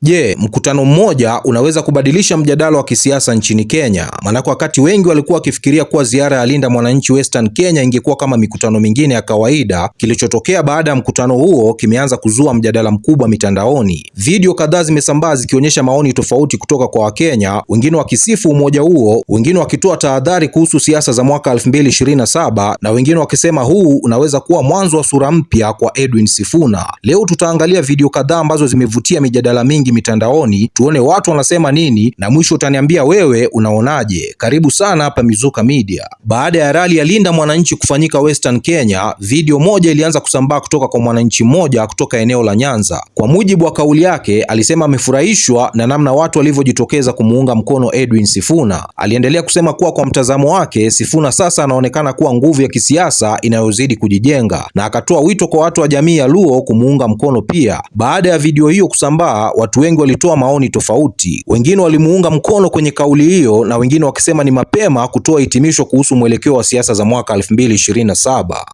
Je, mkutano mmoja unaweza kubadilisha mjadala wa kisiasa nchini Kenya? Maanake wakati wengi walikuwa wakifikiria kuwa ziara ya Linda Mwananchi Western Kenya ingekuwa kama mikutano mingine ya kawaida, kilichotokea baada ya mkutano huo kimeanza kuzua mjadala mkubwa mitandaoni. Video kadhaa zimesambaa zikionyesha maoni tofauti kutoka kwa Wakenya, wengine wakisifu umoja huo, wengine wakitoa tahadhari kuhusu siasa za mwaka 2027 na wengine wakisema huu unaweza kuwa mwanzo wa sura mpya kwa Edwin Sifuna. Leo tutaangalia video kadhaa ambazo zimevutia mijadala mingi mitandaoni, tuone watu wanasema nini na mwisho utaniambia wewe unaonaje. Karibu sana hapa Mizuka Media. Baada ya rali ya Linda Mwananchi kufanyika Western Kenya, video moja ilianza kusambaa kutoka kwa mwananchi mmoja kutoka eneo la Nyanza. Kwa mujibu wa kauli yake, alisema amefurahishwa na namna watu walivyojitokeza kumuunga mkono Edwin Sifuna. Aliendelea kusema kuwa kwa mtazamo wake, Sifuna sasa anaonekana kuwa nguvu ya kisiasa inayozidi kujijenga, na akatoa wito kwa watu wa jamii ya Luo kumuunga mkono pia. Baada ya video hiyo kusambaa, watu wengi walitoa maoni tofauti. Wengine walimuunga mkono kwenye kauli hiyo na wengine wakisema ni mapema kutoa hitimisho kuhusu mwelekeo wa siasa za mwaka 2027.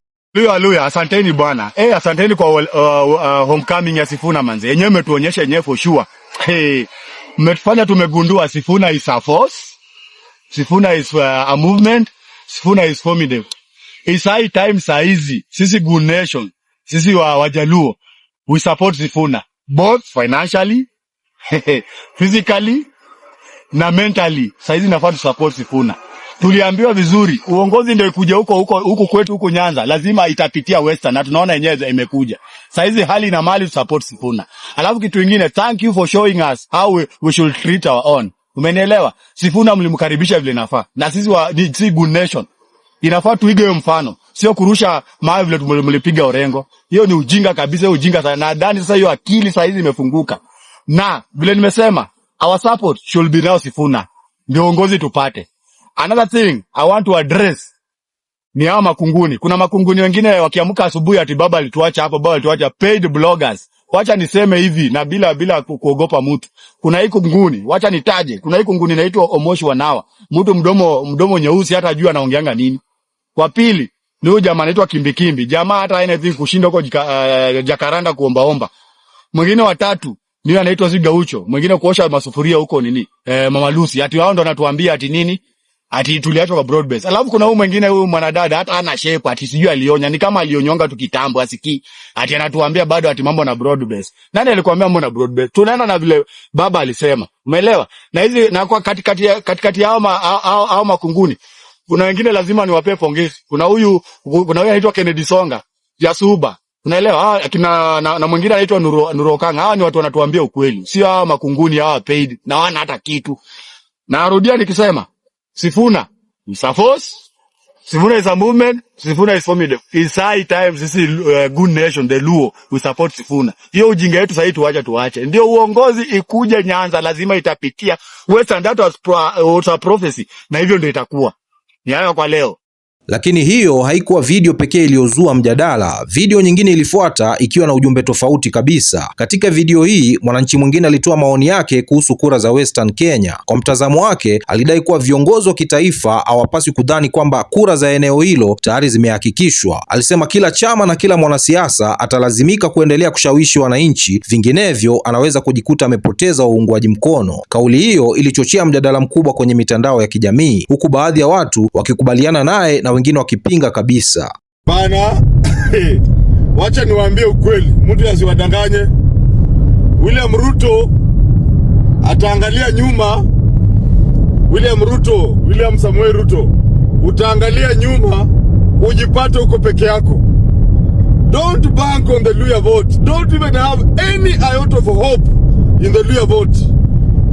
Luya, asanteni bwana. Asanteni kwa homecoming ya Sifuna manze. Yenyewe umetuonyesha yenyewe for sure. Mmetufanya tumegundua Sifuna is a force. Sifuna is a movement. Sifuna is formidable. It's high time saizi. Sisi Good Nation. Sisi Wajaluo. We support Sifuna. Both financially, physically, na mentally. Saizi nafaa support Sifuna. Tuliambiwa vizuri, uongozi ndio ikuja huko kwetu huko Nyanza, lazima itapitia Western na tunaona yenyewe imekuja. Saizi hali na mali support Sifuna. Alafu kitu kingine, thank you for showing us how we should treat our own. Umenielewa? Sifuna mlimkaribisha vile nafaa. Na sisi Good Nation. Inafaa tuige mfano. Sio kurusha mawe vile mlipiga Orengo. Hiyo ni ujinga kabisa, ujinga sana. Na ndani sasa hiyo akili saizi imefunguka. Na vile nimesema, our support should be now Sifuna. Ndio uongozi tupate. Another thing I want to address ni hao makunguni. Kuna makunguni wengine wakiamka asubuhi ati baba alituacha hapa, baba alituacha, paid bloggers. Wacha niseme hivi na bila kuogopa mtu. Kuna hii kunguni, wacha nitaje. Kuna hii kunguni inaitwa Omoshi Wanawa. Mtu mdomo nyeusi hata ajua anaongeanga nini. Kwa pili, ni huyu jamaa anaitwa Kimbikimbi. Jamaa hata anything kushinda huko Jakaranda kuombaomba. Mwingine wa tatu ni anaitwa Zigaucho. Mwingine kuosha masufuria huko nini? Mama Lucy. Ati wao ndo anatuambia ati nini? Ati tuliachwa kwa broad base. Alafu kuna huyu mwingine, huyu mwanadada hata ana shape, ati sijui alionya, ni kama alionyonga tukitambo asikii. Ati anatuambia bado ati mambo na broad base. Nani alikwambia mambo na broad base? Tunaenda na vile baba alisema. Umeelewa? Na hizi na kwa katikati ya hao makunguni. Kuna wengine lazima niwape pongezi. Kuna huyu anaitwa Kennedy Songa, Jasuba. Unaelewa? Na mwingine anaitwa Nuro Kanga. Hawa ni watu wanatuambia ukweli. Sio hao makunguni hawa paid na wana hata kitu. Na narudia nikisema Sifuna is a force, Sifuna is a movement, Sifuna is formidable. It's high time sisi Good Nation, the Luo, we support Sifuna. Hiyo ujinga yetu sasa tuache. Ndio uongozi ikuje Nyanza lazima itapitia Western, that was a prophecy, na hivyo ndio itakuwa. Ni hayo kwa leo. Lakini hiyo haikuwa video pekee iliyozua mjadala. Video nyingine ilifuata ikiwa na ujumbe tofauti kabisa. Katika video hii, mwananchi mwingine alitoa maoni yake kuhusu kura za Western Kenya. Kwa mtazamo wake, alidai kuwa viongozi wa kitaifa hawapaswi kudhani kwamba kura za eneo hilo tayari zimehakikishwa. Alisema kila chama na kila mwanasiasa atalazimika kuendelea kushawishi wananchi, vinginevyo anaweza kujikuta amepoteza uungwaji mkono. Kauli hiyo ilichochea mjadala mkubwa kwenye mitandao ya kijamii, huku baadhi ya watu wakikubaliana naye na wengine wakipinga kabisa. Bana, wacha niwaambie ukweli, mtu asiwadanganye. William Ruto ataangalia nyuma. William Samuel Ruto, utaangalia nyuma ujipate uko peke yako. Don't bank on the Luya vote. Don't even have any iota of hope in the Luya vote.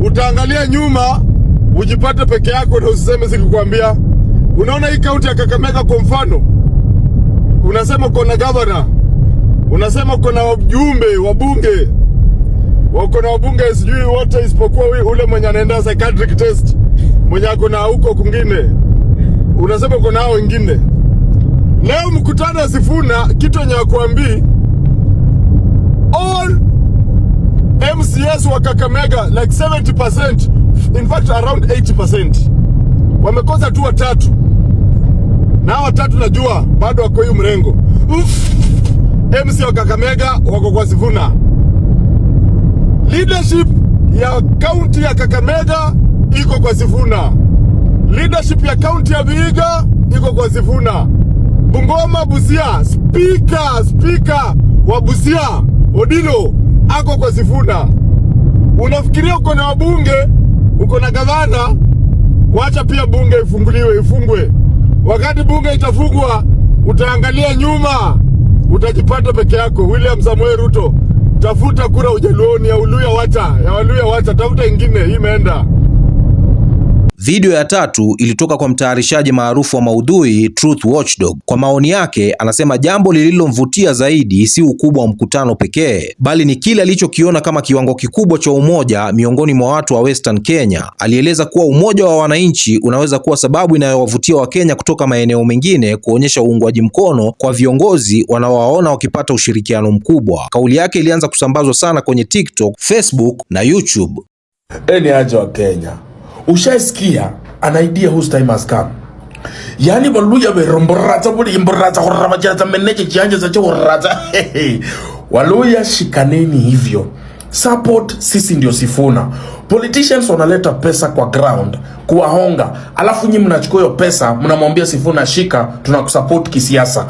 Utaangalia nyuma ujipate peke yako na usiseme sikikwambia. Unaona hii kaunti ya Kakamega kwa mfano, unasema uko na governor, unasema uko na wajumbe, wabunge, wako na wabunge sijui wote isipokuwa ule mwenye anaenda psychiatric test, mwenye ako na huko kwingine, unasema uko na hao wengine. Leo mkutano wa Sifuna, kitu yenye kuambii all MCS wa Kakamega like 70%, in fact around 80%, wamekosa tu watatu. Na watatu najua bado wako hiyo mrengo. MC wa Kakamega wako kwa Sifuna. Leadership ya kaunti ya Kakamega iko kwa Sifuna. Leadership ya kaunti ya Vihiga iko kwa Sifuna. Bungoma, Busia, speaker wa Busia Odilo ako kwa Sifuna. Unafikiria uko na wabunge, uko na gavana, wacha pia bunge ifungwe. Wakati bunge itafungwa, utaangalia nyuma, utajipata peke yako. William Samuel Ruto, tafuta kura Ujaluoni ya Waluya wacha, tafuta ingine, hii imeenda. Video ya tatu ilitoka kwa mtayarishaji maarufu wa maudhui Truth Watchdog. Kwa maoni yake, anasema jambo lililomvutia zaidi si ukubwa wa mkutano pekee, bali ni kile alichokiona kama kiwango kikubwa cha umoja miongoni mwa watu wa Western Kenya. Alieleza kuwa umoja wa wananchi unaweza kuwa sababu inayowavutia Wakenya kutoka maeneo mengine kuonyesha uungwaji mkono kwa viongozi wanaowaona wakipata ushirikiano mkubwa. Kauli yake ilianza kusambazwa sana kwenye TikTok, Facebook na YouTube. Ni aje wa Kenya. Ushaisikia an idea whose time has come. Yani Waluya beromborata budi imborata horabajaza meneje kianja za chorata. Waluya shikaneni hivyo. Support sisi ndio Sifuna. Politicians wanaleta pesa kwa ground kuwahonga. Alafu nyinyi mnachukua hiyo pesa mnamwambia Sifuna shika tunakusupport kisiasa.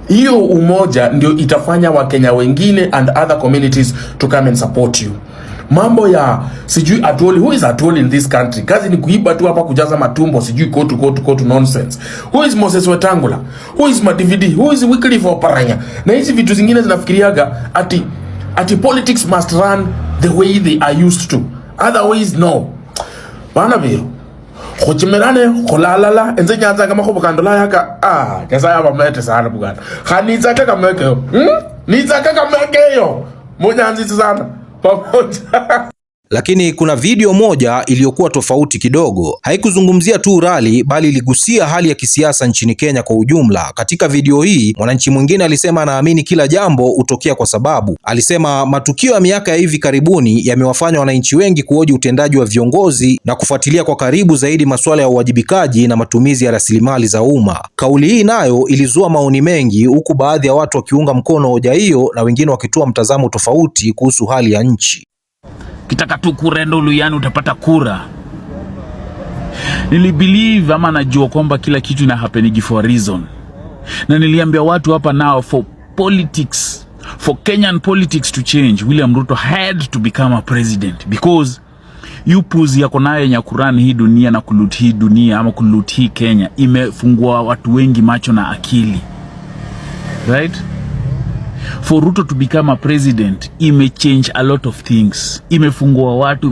Hiyo umoja ndio itafanya Wakenya wengine and other communities to come and support you. Mambo ya sijui Atwoli, who is Atwoli in this country? Kazi ni kuiba tu hapa kujaza matumbo, sijui kotu nonsense. Who is Moses Wetangula? Who is Madividi? Who is Wycliffe Oparanya? Na hizi vitu zingine zinafikiriaga ati politics must run the way they are used to. Otherwise no. Bana biro. Khochimerane kholalala enze nyanza kama khobokandola yaka kesa ya bamete sana bugana. Khanitsa ka kameke. Nitsa ka kameke yo. Monyanzi sana. Lakini kuna video moja iliyokuwa tofauti kidogo. Haikuzungumzia tu rally bali iligusia hali ya kisiasa nchini Kenya kwa ujumla. Katika video hii, mwananchi mwingine alisema anaamini kila jambo hutokea kwa sababu. Alisema matukio ya miaka ya hivi karibuni yamewafanya wananchi wengi kuhoji utendaji wa viongozi na kufuatilia kwa karibu zaidi masuala ya uwajibikaji na matumizi ya rasilimali za umma. Kauli hii nayo ilizua maoni mengi, huku baadhi ya watu wakiunga mkono hoja hiyo na wengine wakitoa mtazamo tofauti kuhusu hali ya nchi. Kitaka tu kurendo Luyani utapata kura. Nilibelieve ama najua kwamba kila kitu ina happen for a reason. Na niliambia watu hapa nao for Kenyan politics to change, William Ruto had to become a president because puzi yako nayo nyakurani hii dunia na kuluti hii dunia ama kuluti hii Kenya imefungua watu wengi macho na akili. Right? For Ruto to become a president, change a lot of things. Imefungua watu,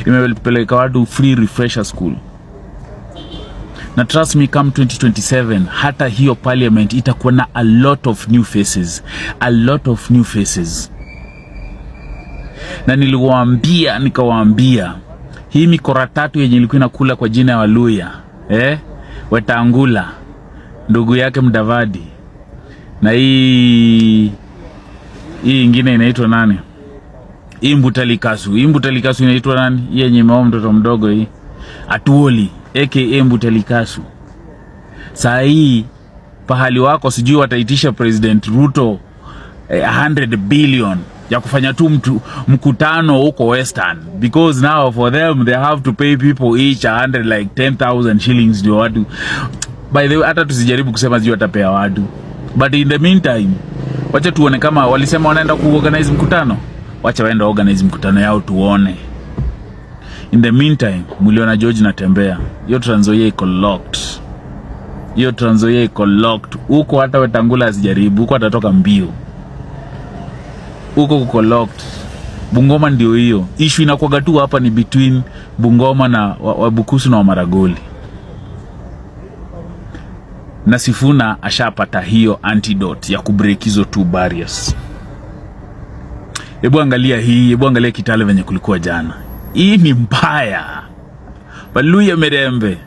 imepeleka watu free refresher school. Na trust me, come 2027, hata hiyo parliament itakuwa na a lot of new faces. Na nikawaambia, hii mikora tatu yenye ilikuwa inakula kwa jina ya Waluya, Wetangula, ndugu yake Mdavadi, na hii ingine inaitwa nani? Hii Mbutalikasu inaitwa nani? Hii yenye mao mtoto mdogo hii. Atwoli aka Mbutalikasu. Saa hii pahali wako sijui wataitisha President Ruto 100 billion ya kufanya tu mkutano huko Western, because now for them they have to pay people each 100 like 10,000 shillings ndio watu. By the way, hata tusijaribu kusema sijui watapea watu. But in the meantime, wacha tuone kama walisema wanaenda kuorganize mkutano. Wacha waende organize mkutano yao tuone. In the meantime, Muliona George natembea. Hiyo Trans Nzoia iko locked. Huko hata Wetangula asijaribu, huko atatoka mbio. Huko kuko locked. Bungoma ndio hiyo. Issue inakuwa tu hapa ni between Bungoma na Wabukusu na Wamaragoli. Na Sifuna ashapata hiyo antidote ya kubreak hizo two barriers. Hebu angalia Kitale venye kulikuwa jana. Hii ni mbaya. Waluya Merembe.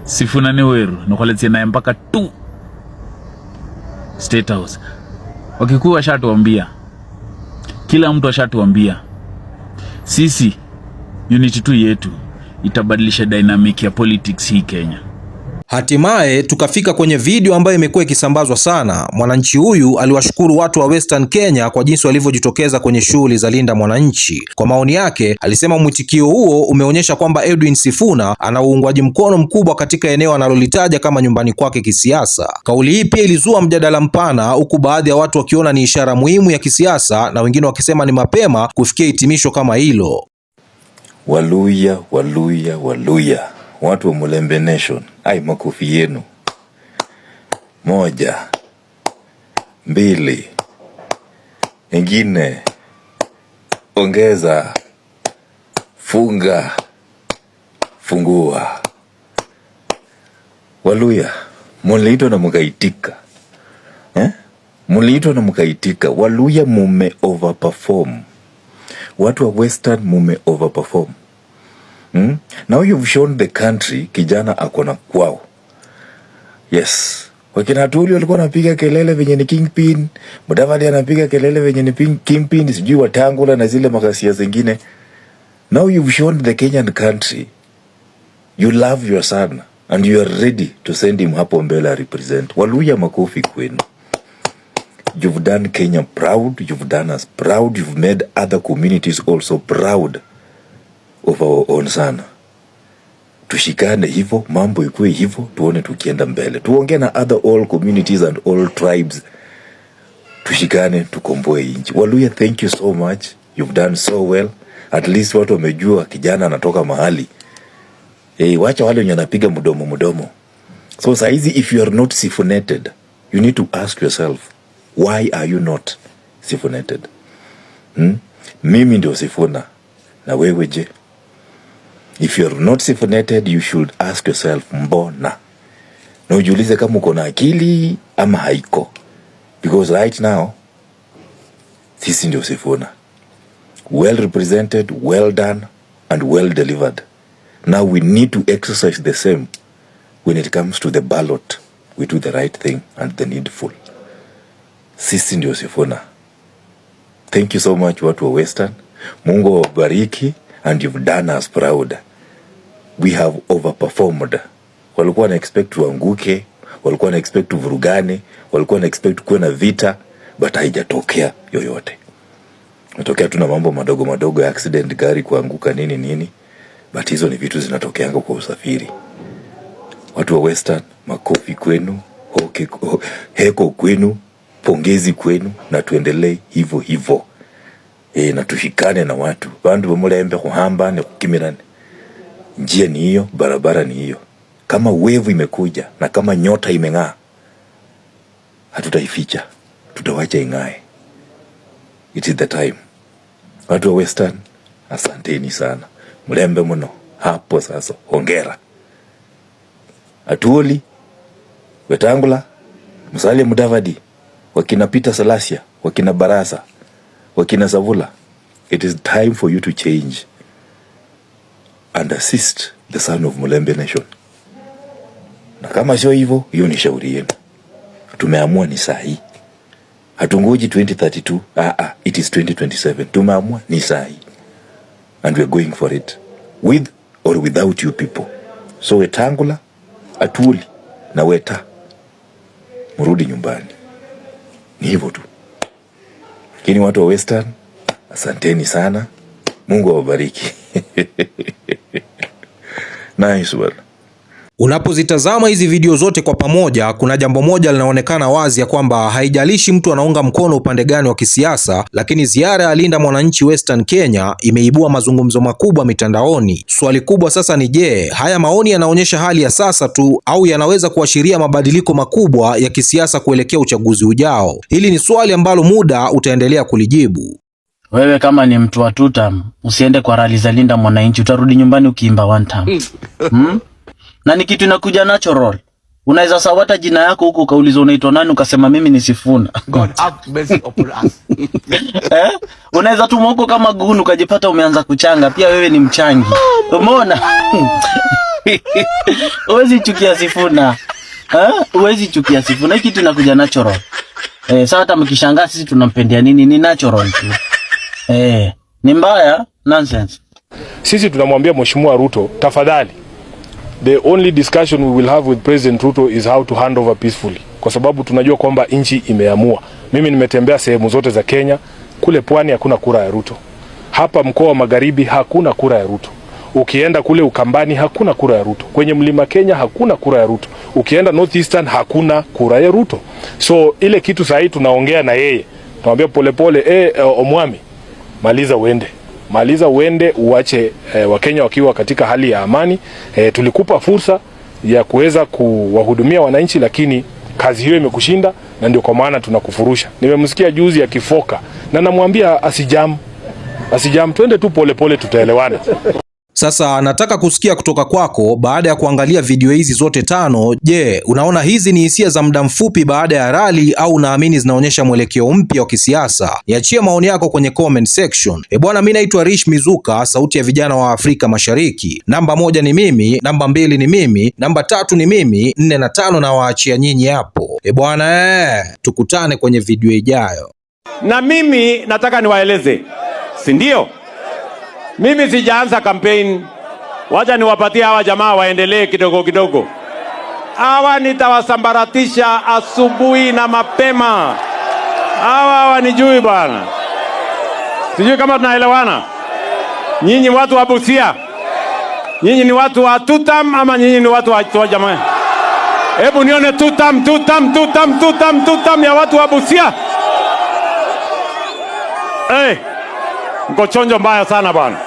Sifuna ni weru. Nukwaletia nae mpaka tu State House. Wakikuwa washatuambia. Kila mtu washatuambia. Sisi, unity tu yetu itabadilisha dynamic ya politics hii Kenya. Hatimaye tukafika kwenye video ambayo imekuwa ikisambazwa sana. Mwananchi huyu aliwashukuru watu wa Western Kenya kwa jinsi walivyojitokeza kwenye shughuli za Linda Mwananchi. Kwa maoni yake, alisema mwitikio huo umeonyesha kwamba Edwin Sifuna ana uungwaji mkono mkubwa katika eneo analolitaja kama nyumbani kwake kisiasa. Kauli hii pia ilizua mjadala mpana, huku baadhi ya watu wakiona ni ishara muhimu ya kisiasa na wengine wakisema ni mapema kufikia hitimisho kama hilo. Waluya, waluya, waluya. Watu wa Mulembe Nation, makofi yenu. 1, 2, ingine, ongeza, funga, fungua. Waluya, muliitwa na mukaitika. Muliitwa na mukaitika. Waluya mume overperform. Watu wa Western mume overperform. Now you've shown the country kijana akona kwao. Yes. Wakina Tuli walikuwa wanapiga kelele venye ni kingpin, Mudavadi anapiga kelele venye ni kingpin, sijui Wetangula na zile makasia zingine. Now you've shown the Kenyan country you love your son and you are ready to send him hapo mbele represent. Waluya, makofi kwenu. You've done Kenya proud, you've done us proud, you've made other communities also proud of our own son. Tushikane hivyo, mambo ikuwe hivyo, tuone tukienda mbele. Tuongee na other all communities and all tribes. Tushikane, tukomboe nchi. Waluya, thank you so much. You've done so well. At least watu wamejua kijana anatoka mahali. Wacha wale wenye wanapiga mdomo. So saizi, if you are not sifunated, you need to ask yourself, why are you not sifunated? Mimi ndio Sifuna. Na wewe je? If you are not sifunated, you should ask yourself, mbona? Na ujiulize kama uko na akili ama haiko. Because right now, sisi ndio Sifuna. Well represented, well done, and well delivered. Now we need to exercise the same when it comes to the ballot. We do the right thing and the needful. Sisi ndio Sifuna. Thank you so much watu wa Western. Mungu wabariki and you've done us proud. We have overperformed. Walikuwa na expect tuanguke, walikuwa na expect tuvurugane, walikuwa na expect kuwe na vita, but haijatokea yoyote. Natokea tuna mambo madogo ya accident, gari kuanguka nini, but hizo ni vitu zinatokeanga kwa usafiri. Watu wa Western, makofi kwenu, heko kwenu, pongezi kwenu, na tuendelee hivyo. Na tushikane na watu. Bandu bamulembe kuhamba ni kukimirane. Njia ni hiyo, barabara ni hiyo. Kama wevu imekuja na kama nyota imeng'aa, hatutaificha. Tutawacha ing'ae. It is the time. Watu wa Western, asanteni sana. Mulembe mno. Hapo sasa, hongera. Atuoli, Wetangula, Musalia Mudavadi, wakina Peter Salasia, wakina Barasa, wakina Savula, it is time for you to change and assist the son of Mulembe Nation. Na kama sio hivyo, hiyo ni shauri yenu. Tumeamua ni sahi. Hatungoji 2032, it is 2027. Tumeamua ni sahi. And we are going for it. With or without you people. So Wetangula, Atuoli, na Weta, murudi nyumbani. Ni hivyo tu. Kini watu wa Western, asanteni sana. Mungu awabariki. Nice one. Unapozitazama hizi video zote kwa pamoja, kuna jambo moja linaonekana wazi ya kwamba haijalishi mtu anaunga mkono upande gani wa kisiasa, lakini ziara ya Linda Mwananchi Western Kenya imeibua mazungumzo makubwa mitandaoni. Swali kubwa sasa ni je, haya maoni yanaonyesha hali ya sasa tu au yanaweza kuashiria mabadiliko makubwa ya kisiasa kuelekea uchaguzi ujao? Hili ni swali ambalo muda utaendelea kulijibu. Wewe kama ni mtu wa tutam, usiende kwa rally za Linda Mwananchi, utarudi nyumbani ukiimba one time. Na ni kitu inakuja natural. Unaweza sawata jina yako huko ukauliza unaitwa nani ukasema mimi ni Sifuna. God have mercy upon us. Unaweza tu huko kama gunu ukajipata umeanza kuchanga, pia wewe ni mchangi. Umeona? Uwezi chukia Sifuna. Uwezi chukia Sifuna. Hiki kitu inakuja natural. Sasa hata mkishangaa sisi tunampendea nini, ni natural tu. Ni mbaya, nonsense. Sisi tunamwambia Mheshimiwa Ruto, tafadhali the only discussion we will have with President Ruto is how to hand over peacefully, kwa sababu tunajua kwamba nchi imeamua. Mimi nimetembea sehemu zote za Kenya. Kule pwani hakuna kura ya Ruto. Hapa mkoa wa Magharibi hakuna kura ya Ruto. Ukienda kule Ukambani hakuna kura ya Ruto. Kwenye Mlima Kenya hakuna kura ya Ruto. Ukienda Northeastern hakuna kura ya Ruto. So ile kitu sahi tunaongea na yeye. Tunamwambia polepole, Omwami, maliza uende uache Wakenya wakiwa katika hali ya amani. Tulikupa fursa ya kuweza kuwahudumia wananchi, lakini kazi hiyo imekushinda, na ndio kwa maana tunakufurusha. Nimemsikia juzi akifoka na namwambia asijam, twende tu polepole, tutaelewana. Sasa nataka kusikia kutoka kwako baada ya kuangalia video hizi zote 5. Je, unaona hizi ni hisia za muda mfupi baada ya rally au unaamini zinaonyesha mwelekeo mpya wa kisiasa? Niachie maoni yako kwenye comment section. Bwana, mimi naitwa Rich Mizuka, sauti ya vijana wa Afrika Mashariki. Namba 1 ni mimi, namba 2 ni mimi, namba 3 ni mimi, 4 na 5 na waachia nyinyi hapo. Bwana, tukutane kwenye video ijayo. Na mimi nataka niwaeleze, si ndio? Mimi sijaanza campaign. Wacha niwapatie hawa jamaa waendelee kidogo kidogo. Hawa nitawasambaratisha asubuhi na mapema. Hawa wanijui bwana. Sijui kama tunaelewana. Nyinyi watu wa Busia, nyinyi ni watu wa tutam ama nyinyi ni watu wa jamaa? Hebu nione tutam ya watu wa Busia. Mko chonjo mbaya sana bwana.